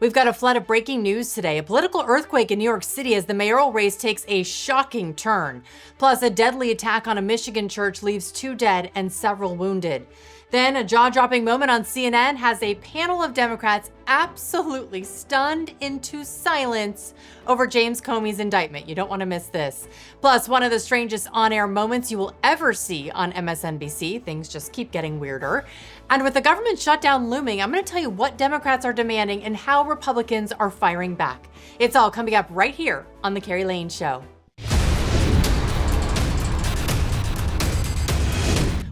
We've got a flood of breaking news today. A political earthquake in New York City as the mayoral race takes a shocking turn. Plus, a deadly attack on a Michigan church leaves 2 dead and several wounded. Then, a jaw-dropping moment on CNN has a panel of Democrats absolutely stunned into silence over James Comey's indictment. You don't want to miss this. Plus, one of the strangest on-air moments you will ever see on MSNBC. Things just keep getting weirder. And with the government shutdown looming, I'm going to tell you what Democrats are demanding and how Republicans are firing back. It's all coming up right here on The Kerri Lane Show.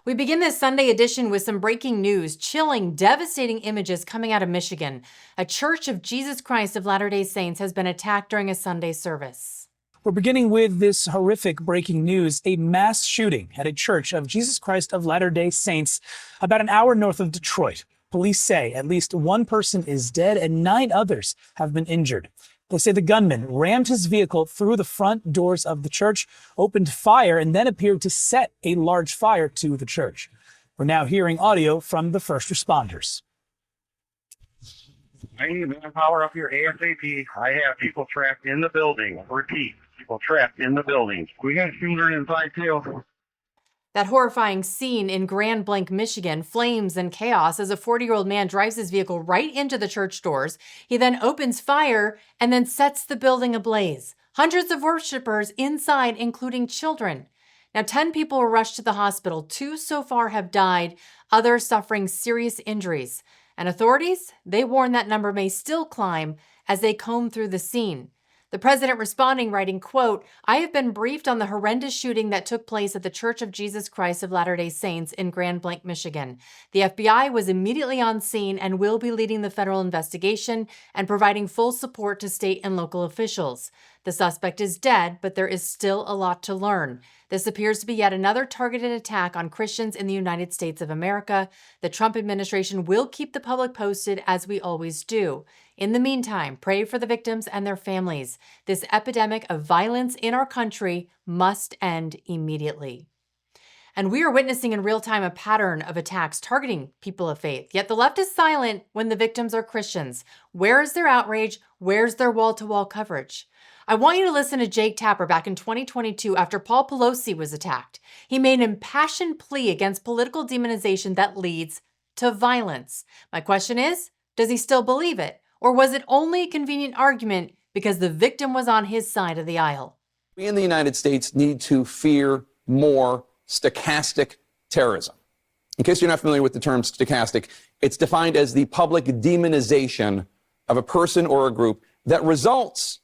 We begin this Sunday edition with some breaking news, chilling, devastating images coming out of Michigan. A Church of Jesus Christ of Latter-day Saints has been attacked during a Sunday service. We're beginning with this horrific breaking news, a mass shooting at a Church of Jesus Christ of Latter-day Saints about an hour north of Detroit. Police say at least 1 person is dead and 9 others have been injured. They say the gunman rammed his vehicle through the front doors of the church, opened fire, and then appeared to set a large fire to the church. We're now hearing audio from the first responders. I need manpower up here ASAP. I have people trapped in the building. Repeat, people trapped in the building. We got children inside too. That horrifying scene in Grand Blanc, Michigan, flames and chaos as a 40-year-old man drives his vehicle right into the church doors. He then opens fire and then sets the building ablaze. Hundreds of worshipers inside, including children. Now, 10 people were rushed to the hospital. 2 so far have died, others suffering serious injuries. And authorities, they warn that number may still climb as they comb through the scene. The president responding, writing, quote, "I have been briefed on the horrendous shooting that took place at the Church of Jesus Christ of Latter-day Saints in Grand Blanc, Michigan. The FBI was immediately on scene and will be leading the federal investigation and providing full support to state and local officials. The suspect is dead, but there is still a lot to learn. This appears to be yet another targeted attack on Christians in the United States of America. The Trump administration will keep the public posted as we always do. In the meantime, pray for the victims and their families. This epidemic of violence in our country must end immediately." And we are witnessing in real time a pattern of attacks targeting people of faith. Yet the left is silent when the victims are Christians. Where is their outrage? Where's their wall-to-wall coverage? I want you to listen to Jake Tapper back in 2022 after Paul Pelosi was attacked. He made an impassioned plea against political demonization that leads to violence. My question is, does he still believe it? Or was it only a convenient argument because the victim was on his side of the aisle? We in the United States need to fear more stochastic terrorism. In case you're not familiar with the term stochastic, it's defined as the public demonization of a person or a group that results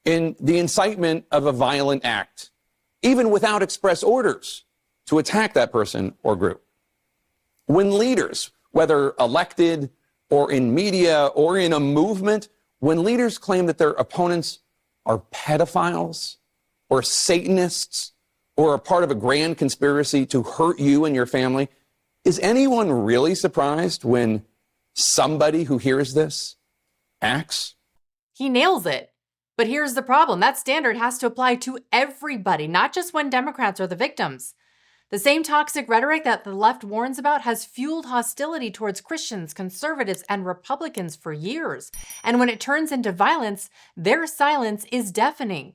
in the incitement of a violent act, even without express orders to attack that person or group. When leaders, whether elected or in media or in a movement, when leaders claim that their opponents are pedophiles or Satanists or a part of a grand conspiracy to hurt you and your family, is anyone really surprised when somebody who hears this acts? He nails it. But here's the problem. That standard has to apply to everybody, not just when Democrats are the victims. The same toxic rhetoric that the left warns about has fueled hostility towards Christians, conservatives, and Republicans for years. And when it turns into violence, their silence is deafening.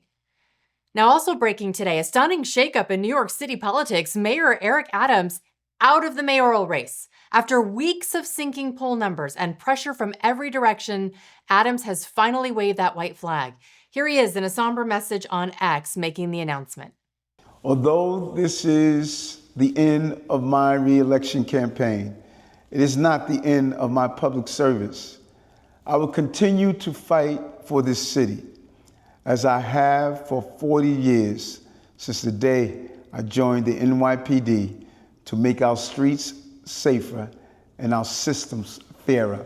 Now, also breaking today, a stunning shakeup in New York City politics. Mayor Eric Adams out of the mayoral race. After weeks of sinking poll numbers and pressure from every direction, Adams has finally waved that white flag. Here he is in a somber message on X making the announcement. Although this is the end of my re-election campaign, it is not the end of my public service. I will continue to fight for this city, as I have for 40 years since the day I joined the NYPD, to make our streets safer and our systems fairer.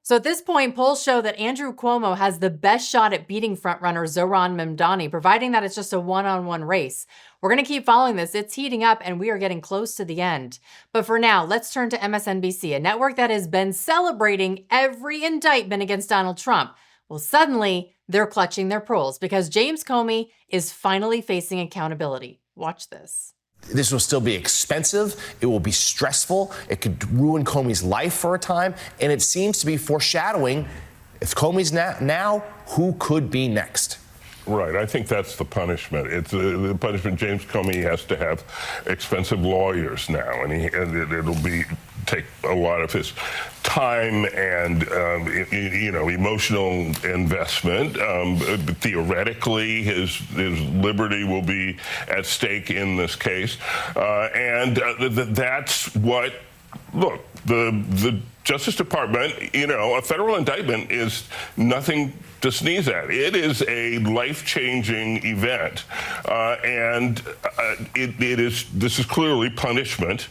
So at this point, polls show that Andrew Cuomo has the best shot at beating frontrunner Zohran Mamdani, providing that it's just a one-on-one race. We're going to keep following this. It's heating up, and we are getting close to the end. But for now, let's turn to MSNBC, a network that has been celebrating every indictment against Donald Trump. Well, suddenly, they're clutching their pearls because James Comey is finally facing accountability. Watch this. This will still be expensive. It will be stressful. It could ruin Comey's life for a time. And it seems to be foreshadowing If Comey's now, who could be next? Right. I think that's the punishment. It's the punishment. James Comey has to have expensive lawyers now, and it'll take a lot of his time and emotional investment. Theoretically, his liberty will be at stake in this case, and that's what. Look, the Justice Department, a federal indictment is nothing to sneeze at. It is a life-changing event, and this is clearly punishment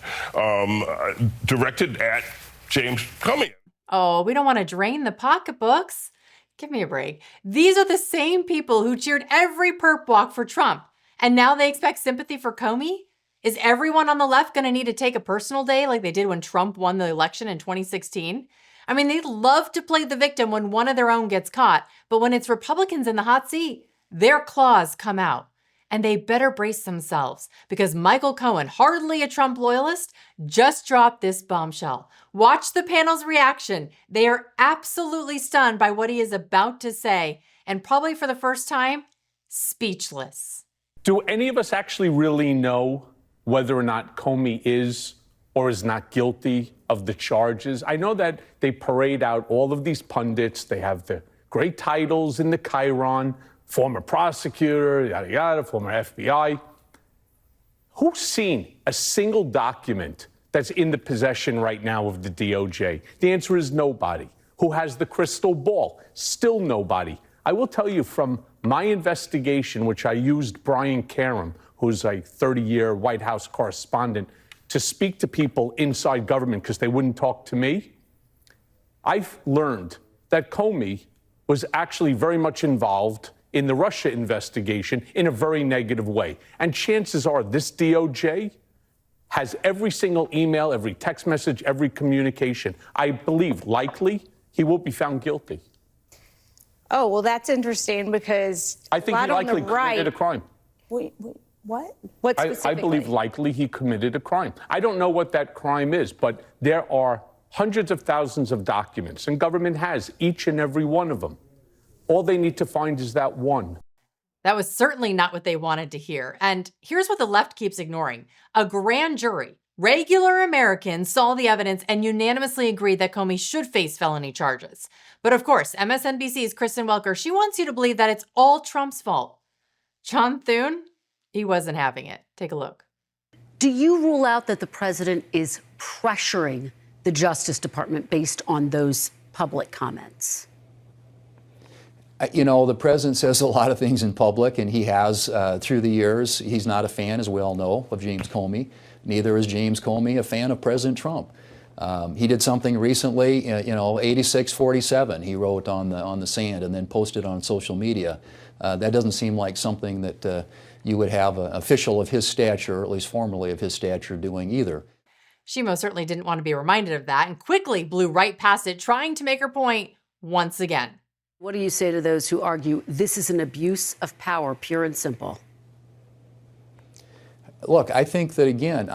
directed at James Comey. Oh, we don't want to drain the pocketbooks. Give me a break. These are the same people who cheered every perp walk for Trump, and now they expect sympathy for Comey? Is everyone on the left going to need to take a personal day like they did when Trump won the election in 2016? I mean, they love to play the victim when one of their own gets caught, but when it's Republicans in the hot seat, their claws come out. And they better brace themselves because Michael Cohen, hardly a Trump loyalist, just dropped this bombshell. Watch the panel's reaction. They are absolutely stunned by what he is about to say, and probably for the first time, speechless. Do any of us actually really know whether or not Comey is or is not guilty of the charges? I know that they parade out all of these pundits. They have the great titles in the Chiron, former prosecutor, yada, yada, former FBI. Who's seen a single document that's in the possession right now of the DOJ? The answer is nobody. Who has the crystal ball? Still nobody. I will tell you from my investigation, which I used Brian Karem, who's a 30-year White House correspondent, to speak to people inside government because they wouldn't talk to me. I've learned that Comey was actually very much involved in the Russia investigation in a very negative way. And chances are this DOJ has every single email, every text message, every communication. I believe likely he will be found guilty. Oh, well, that's interesting because I think he likely committed a crime. Wait, what? What specifically? I believe likely he committed a crime. I don't know what that crime is, but there are hundreds of thousands of documents, and government has each and every one of them. All they need to find is that one. That was certainly not what they wanted to hear. And here's what the left keeps ignoring. A grand jury, regular Americans, saw the evidence and unanimously agreed that Comey should face felony charges. But of course, MSNBC's Kristen Welker, she wants you to believe that it's all Trump's fault. John Thune, he wasn't having it. Take a look. Do you rule out that the president is pressuring the Justice Department based on those public comments? You know, the president says a lot of things in public, and he has through the years. He's not a fan, as we all know, of James Comey. Neither is James Comey a fan of President Trump. He did something recently, 86-47, he wrote on the sand and then posted on social media. That doesn't seem like something that you would have an official of his stature, or at least formerly of his stature, doing either. She most certainly didn't want to be reminded of that and quickly blew right past it, trying to make her point once again. What do you say to those who argue this is an abuse of power, pure and simple? Look, I think that, again,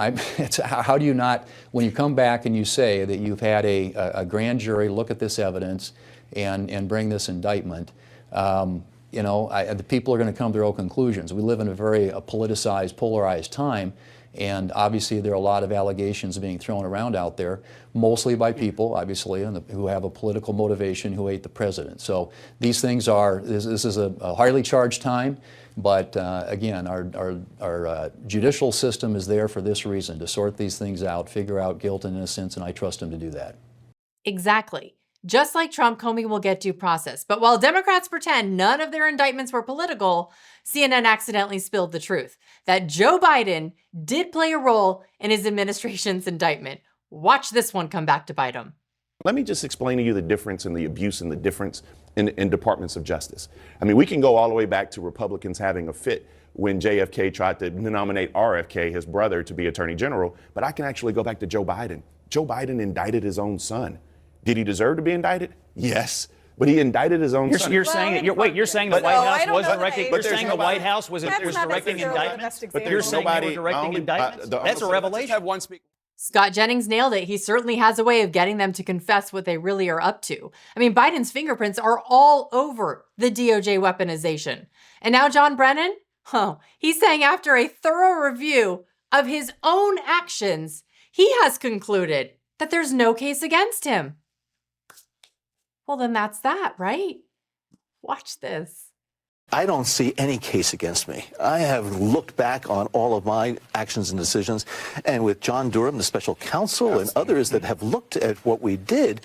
how do you not, when you come back and you say that you've had a grand jury look at this evidence and bring this indictment, the people are going to come to their own conclusions. We live in a very politicized, polarized time, and obviously there are a lot of allegations being thrown around out there, mostly by people, obviously, who have a political motivation, who hate the president. So these things this is a highly charged time, but again, our judicial system is there for this reason, to sort these things out, figure out guilt and innocence, and I trust them to do that. Exactly. Just like Trump, Comey will get due process. But while Democrats pretend none of their indictments were political, CNN accidentally spilled the truth that Joe Biden did play a role in his administration's indictment. Watch this one come back to bite him. Let me just explain to you the difference in the abuse and the difference in departments of justice. I mean, we can go all the way back to Republicans having a fit when JFK tried to nominate RFK, his brother, to be Attorney General. But I can actually go back to Joe Biden. Joe Biden indicted his own son. Did he deserve to be indicted? Yes. But he indicted his own son. You're saying the White House was directing. You're saying the White House was directing indictments. But there's nobody directing indictments. That's a revelation. Scott Jennings nailed it. He certainly has a way of getting them to confess what they really are up to. I mean, Biden's fingerprints are all over the DOJ weaponization. And now John Brennan? He's saying after a thorough review of his own actions, he has concluded that there's no case against him. Well, then that's that, right? Watch this. I don't see any case against me. I have looked back on all of my actions and decisions, and with John Durham, the special counsel, and others that have looked at what we did,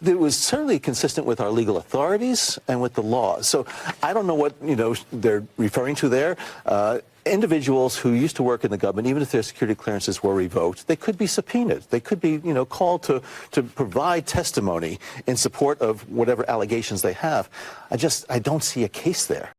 it was certainly consistent with our legal authorities and with the law. So I don't know what they're referring to there. Individuals who used to work in the government, even if their security clearances were revoked, they could be subpoenaed. They could be, called to provide testimony in support of whatever allegations they have. I don't see a case there.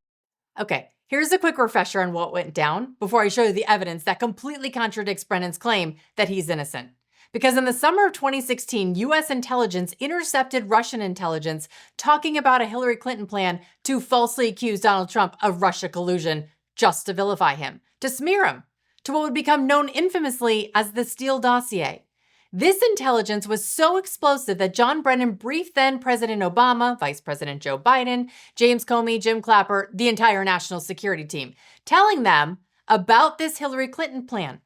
Okay, here's a quick refresher on what went down before I show you the evidence that completely contradicts Brennan's claim that he's innocent. Because in the summer of 2016, U.S. intelligence intercepted Russian intelligence talking about a Hillary Clinton plan to falsely accuse Donald Trump of Russia collusion just to vilify him, to smear him, to what would become known infamously as the Steele dossier. This intelligence was so explosive that John Brennan briefed then President Obama, Vice President Joe Biden, James Comey, Jim Clapper, the entire national security team, telling them about this Hillary Clinton plan.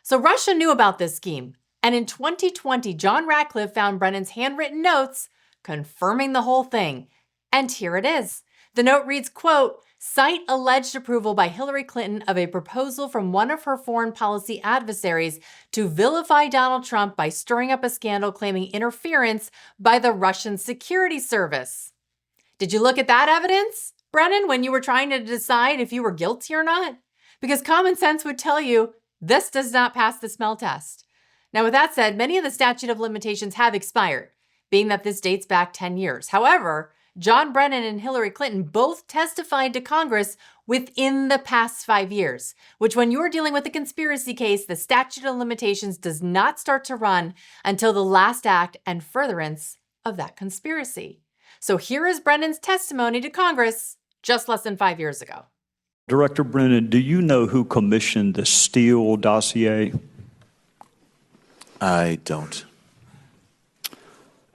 So Russia knew about this scheme. And in 2020, John Ratcliffe found Brennan's handwritten notes confirming the whole thing. And here it is. The note reads, quote, "Cite alleged approval by Hillary Clinton of a proposal from one of her foreign policy adversaries to vilify Donald Trump by stirring up a scandal claiming interference by the Russian security service." Did you look at that evidence, Brennan, when you were trying to decide if you were guilty or not? Because common sense would tell you this does not pass the smell test. Now, with that said, many of the statute of limitations have expired, being that this dates back 10 years. However, John Brennan and Hillary Clinton both testified to Congress within the past 5 years, which when you're dealing with a conspiracy case, the statute of limitations does not start to run until the last act and furtherance of that conspiracy. So here is Brennan's testimony to Congress just less than 5 years ago. Director Brennan, do you know who commissioned the Steele dossier? I don't.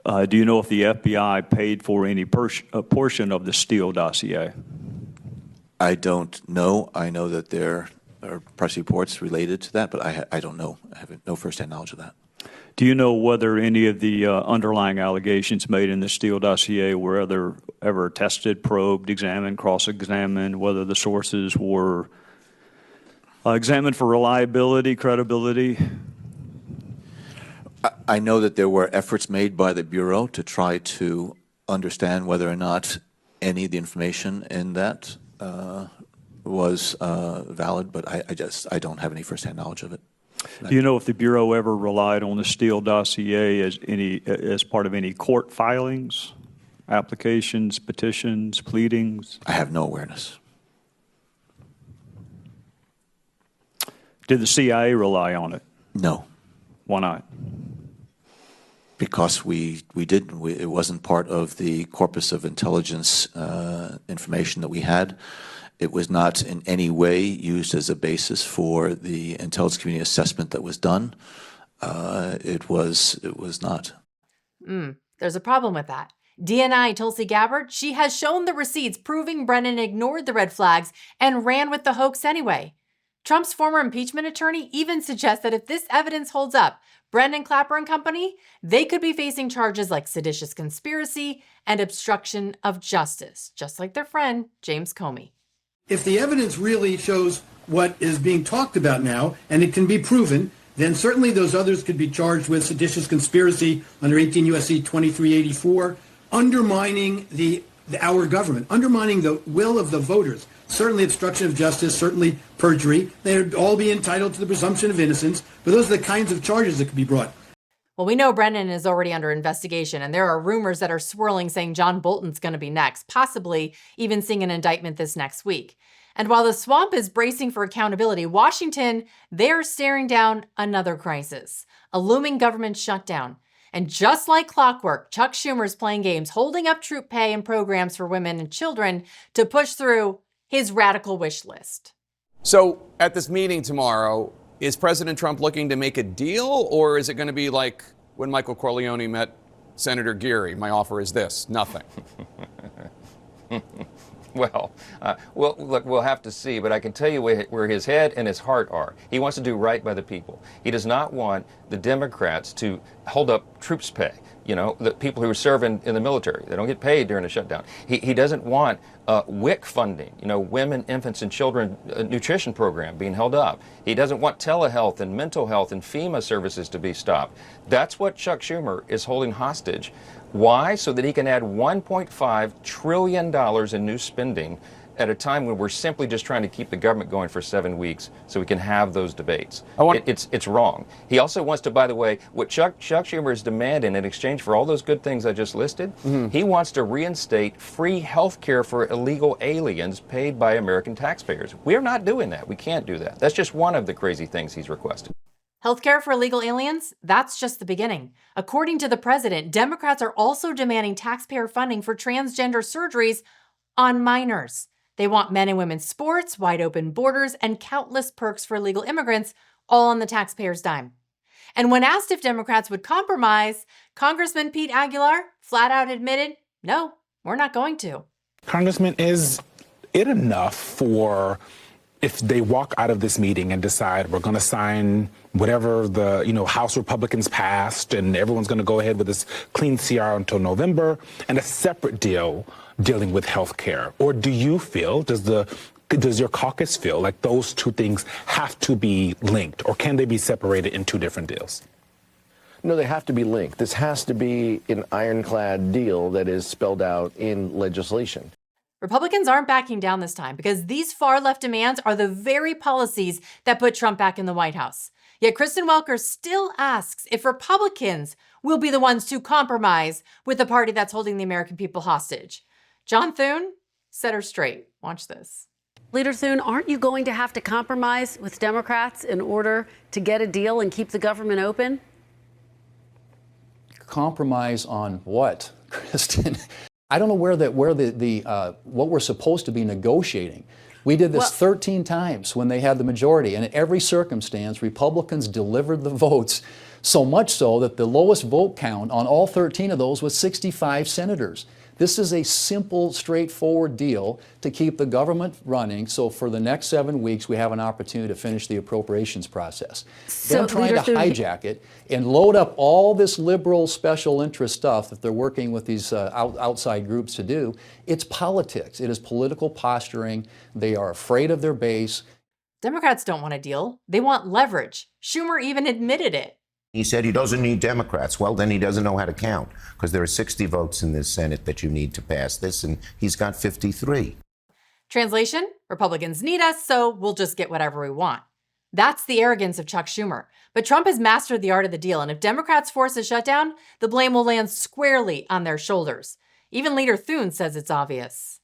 Do you know if the FBI paid for any portion of the Steele dossier? I don't know. I know that there are press reports related to that, but I don't know. I have no firsthand knowledge of that. Do you know whether any of the underlying allegations made in the Steele dossier were ever tested, probed, examined, cross-examined, whether the sources were examined for reliability, credibility? I know that there were efforts made by the Bureau to try to understand whether or not any of the information in that was valid, but I don't have any firsthand knowledge of it. Do you know if the Bureau ever relied on the Steele dossier as part of any court filings, applications, petitions, pleadings? I have no awareness. Did the CIA rely on it? No. Why not? Because we didn't. It wasn't part of the corpus of intelligence information that we had. It was not in any way used as a basis for the intelligence community assessment that was done. It was not. There's a problem with that. DNI Tulsi Gabbard, she has shown the receipts proving Brennan ignored the red flags and ran with the hoax anyway. Trump's former impeachment attorney even suggests that if this evidence holds up, Brennan, Clapper and company, they could be facing charges like seditious conspiracy and obstruction of justice, just like their friend, James Comey. If the evidence really shows what is being talked about now, and it can be proven, then certainly those others could be charged with seditious conspiracy under 18 U.S.C. 2384, undermining our government, undermining the will of the voters, certainly obstruction of justice, certainly perjury. They'd all be entitled to the presumption of innocence, but those are the kinds of charges that could be brought. Well, we know Brennan is already under investigation, and there are rumors that are swirling saying John Bolton's going to be next, possibly even seeing an indictment this next week. And while the swamp is bracing for accountability, Washington, they're staring down another crisis, a looming government shutdown. And just like clockwork, Chuck Schumer's playing games, holding up troop pay and programs for women and children to push through his radical wish list. So at this meeting tomorrow, Is President Trump looking to make a deal, or is it going to be like when Michael Corleone met Senator Geary? My offer is this: nothing. Well, look, we'll have to see, but I can tell you where his head and his heart are. He wants to do right by the people. He does not want the Democrats to hold up troops pay. You know, the people who are serving in the military, they don't get paid during a shutdown. He doesn't want WIC funding, you know, women, infants, and children nutrition program being held up. He doesn't want telehealth and mental health and FEMA services to be stopped. That's what Chuck Schumer is holding hostage. Why? So that he can add $1.5 trillion in new spending at a time when we're simply just trying to keep the government going for 7 weeks so we can have those debates. It's wrong. He also wants to, by the way, what Chuck Schumer is demanding in exchange for all those good things I just listed, he wants to reinstate free health care for illegal aliens paid by American taxpayers. We're not doing that. We can't do that. That's just one of the crazy things he's requested. Healthcare for illegal aliens? That's just the beginning. According to the president, Democrats are also demanding taxpayer funding for transgender surgeries on minors. They want men and women's sports, wide open borders, and countless perks for illegal immigrants, all on the taxpayer's dime. And when asked if Democrats would compromise, Congressman Pete Aguilar flat out admitted, no, we're not going to. Congressman, is it enough for if they walk out of this meeting and decide we're going to sign whatever the House Republicans passed and everyone's going to go ahead with this clean CR until November and a separate deal dealing with health care? Or do you feel, does your caucus feel like those two things have to be linked, or can they be separated in two different deals? No, they have to be linked. This has to be an ironclad deal that is spelled out in legislation. Republicans aren't backing down this time because these far-left demands are the very policies that put Trump back in the White House. Yet Kristen Welker still asks if Republicans will be the ones to compromise with the party that's holding the American people hostage. John Thune set her straight. Watch this. Leader Thune, aren't you going to have to compromise with Democrats in order to get a deal and keep the government open? Compromise on what, Kristen? I don't know where what we're supposed to be negotiating. We did this 13 times when they had the majority, and in every circumstance, Republicans delivered the votes, so much so that the lowest vote count on all 13 of those was 65 senators. This is a simple, straightforward deal to keep the government running, so for the next 7 weeks, we have an opportunity to finish the appropriations process. Them trying to hijack it and load up all this liberal special interest stuff that they're working with these outside groups to do, it's politics. It is political posturing. They are afraid of their base. Democrats don't want a deal. They want leverage. Schumer even admitted it. He said he doesn't need Democrats. Well, then he doesn't know how to count, because there are 60 votes in this Senate that you need to pass this, and he's got 53. Translation, Republicans need us, so we'll just get whatever we want. That's the arrogance of Chuck Schumer. But Trump has mastered the art of the deal, and if Democrats force a shutdown, the blame will land squarely on their shoulders. Even Leader Thune says it's obvious.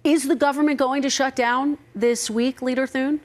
Is the government going to shut down this week, Leader Thune?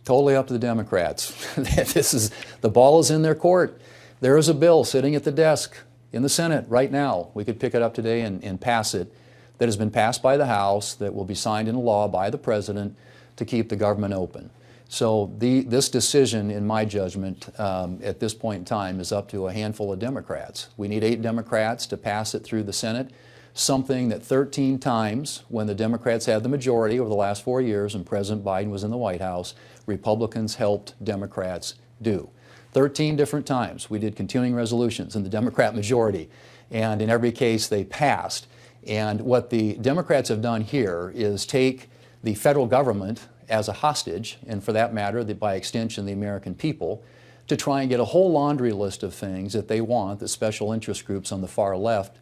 Totally up to the Democrats. The ball is in their court. There is a bill sitting at the desk in the Senate right now. We could pick it up today and pass it, that has been passed by the House, that will be signed into law by the president to keep the government open. So this decision, in my judgment, at this point in time, is up to a handful of Democrats. We need 8 Democrats to pass it through the Senate, something that 13 times, when the Democrats had the majority over the last 4 years and President Biden was in the White House, Republicans helped Democrats do. 13 different times we did continuing resolutions in the Democrat majority, and in every case they passed. And what the Democrats have done here is take the federal government as a hostage, and for that matter, by extension, the American people, to try and get a whole laundry list of things that they want, that special interest groups on the far left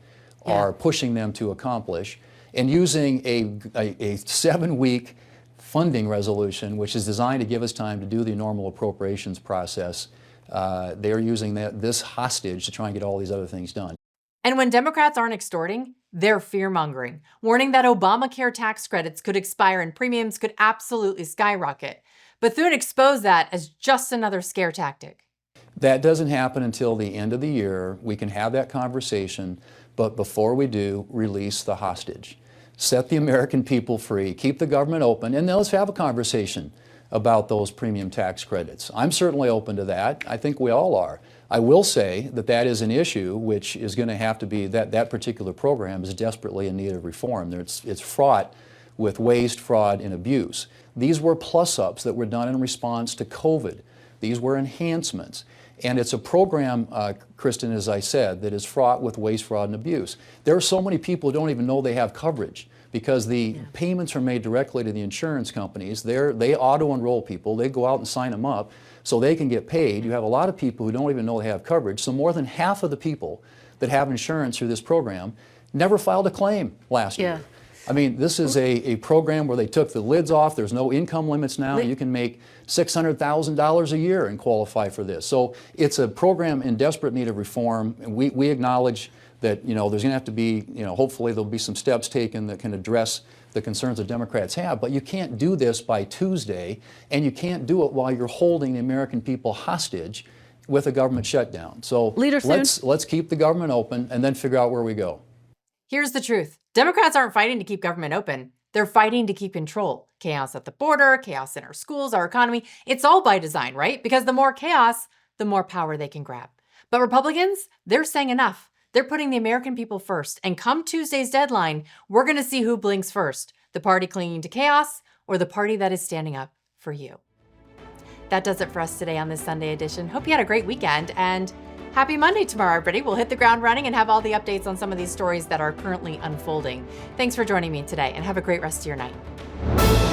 are pushing them to accomplish, and using a 7-week funding resolution, which is designed to give us time to do the normal appropriations process. They're using this hostage to try and get all these other things done. And when Democrats aren't extorting, they're fear-mongering, warning that Obamacare tax credits could expire and premiums could absolutely skyrocket. But Thune exposed that as just another scare tactic. That doesn't happen until the end of the year. We can have that conversation, but before we do, release the hostage. Set the American people free, keep the government open, and then let's have a conversation about those premium tax credits. I'm certainly open to that. I think we all are. I will say that that is an issue which is going to have to be, that particular program is desperately in need of reform. It's fraught with waste, fraud, and abuse. These were plus-ups that were done in response to COVID. These were enhancements. And it's a program, Kristen, as I said, that is fraught with waste, fraud, and abuse. There are so many people who don't even know they have coverage because the payments are made directly to the insurance companies. They auto-enroll people. They go out and sign them up so they can get paid. You have a lot of people who don't even know they have coverage. So more than half of the people that have insurance through this program never filed a claim last year. I mean, this is a program where they took the lids off. There's no income limits now. You can make $600,000 a year and qualify for this. So it's a program in desperate need of reform. And we acknowledge that, there's going to have to be, hopefully there'll be some steps taken that can address the concerns that Democrats have. But you can't do this by Tuesday, and you can't do it while you're holding the American people hostage with a government shutdown. So let's keep the government open and then figure out where we go. Here's the truth. Democrats aren't fighting to keep government open. They're fighting to keep control. Chaos at the border, chaos in our schools, our economy. It's all by design, right? Because the more chaos, the more power they can grab. But Republicans, they're saying enough. They're putting the American people first. And come Tuesday's deadline, we're going to see who blinks first. The party clinging to chaos or the party that is standing up for you. That does it for us today on this Sunday edition. Hope you had a great weekend and happy Monday tomorrow, everybody. We'll hit the ground running and have all the updates on some of these stories that are currently unfolding. Thanks for joining me today and have a great rest of your night.